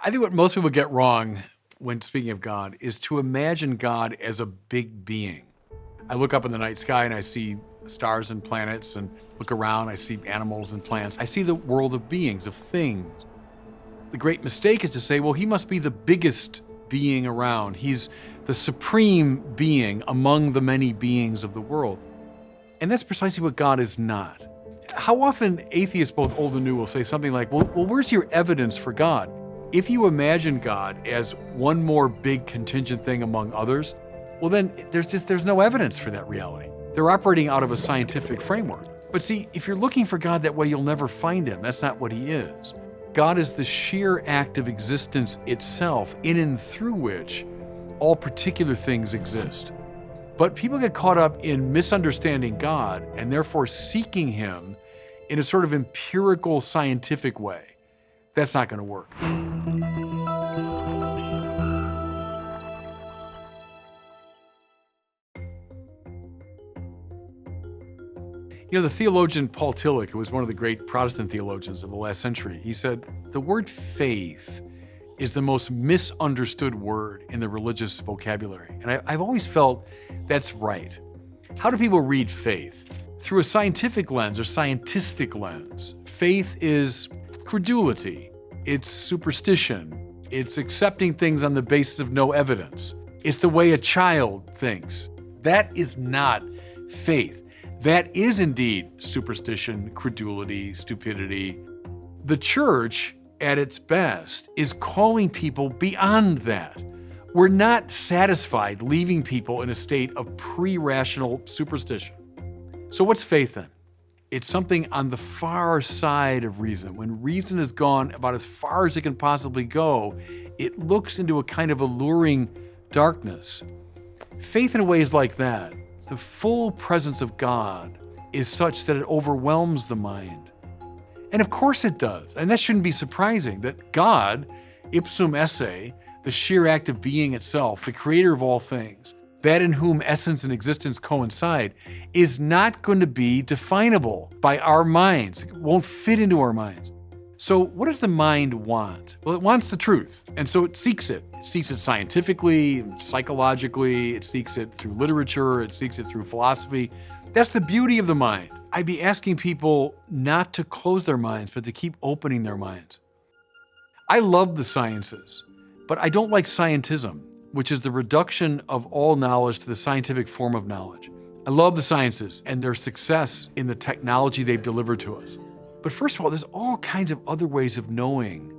I think what most people get wrong when speaking of God is to imagine God as a big being. I look up in the night sky and I see stars and planets, and look around, I see animals and plants. I see the world of beings, of things. The great mistake is to say, well, he must be the biggest being around. He's the supreme being among the many beings of the world. And that's precisely what God is not. How often atheists, both old and new, will say something like, well, where's your evidence for God? If you imagine God as one more big contingent thing among others, well then there's no evidence for that reality. They're operating out of a scientific framework. But see, if you're looking for God that way, you'll never find him. That's not what he is. God is the sheer act of existence itself, in and through which all particular things exist. But people get caught up in misunderstanding God and therefore seeking him in a sort of empirical, scientific way. That's not going to work. You know, the theologian Paul Tillich, who was one of the great Protestant theologians of the last century, he said, the word faith is the most misunderstood word in the religious vocabulary. And I've always felt that's right. How do people read faith? Through a scientific lens or scientistic lens. Faith is credulity, it's superstition, it's accepting things on the basis of no evidence. It's the way a child thinks. That is not faith. That is indeed superstition, credulity, stupidity. The church, at its best, is calling people beyond that. We're not satisfied leaving people in a state of pre-rational superstition. So what's faith then? It's something on the far side of reason. When reason has gone about as far as it can possibly go, it looks into a kind of alluring darkness. Faith in a way is like that. The full presence of God is such that it overwhelms the mind. And of course it does. And that shouldn't be surprising that God, ipsum esse, the sheer act of being itself, the creator of all things, that in whom essence and existence coincide, is not going to be definable by our minds. It won't fit into our minds. So what does the mind want? Well, it wants the truth, and so it seeks it. It seeks it scientifically, psychologically, it seeks it through literature, it seeks it through philosophy. That's the beauty of the mind. I'd be asking people not to close their minds, but to keep opening their minds. I love the sciences, but I don't like scientism, which is the reduction of all knowledge to the scientific form of knowledge. I love the sciences and their success in the technology they've delivered to us. But first of all, there's all kinds of other ways of knowing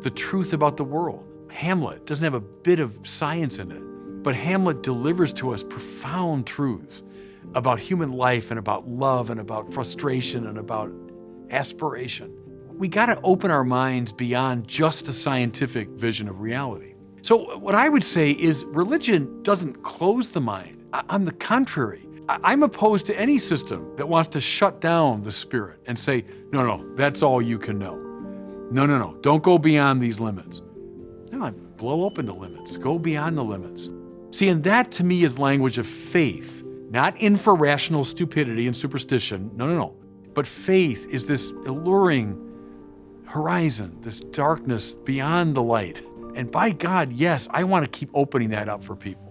the truth about the world. Hamlet doesn't have a bit of science in it, but Hamlet delivers to us profound truths about human life and about love and about frustration and about aspiration. We gotta open our minds beyond just a scientific vision of reality. So what I would say is religion doesn't close the mind. On the contrary, I'm opposed to any system that wants to shut down the spirit and say, no, that's all you can know. No, don't go beyond these limits. No, blow open the limits, go beyond the limits. See, and that to me is language of faith, not infra-rational stupidity and superstition, no. But faith is this alluring horizon, this darkness beyond the light. And by God, yes, I want to keep opening that up for people.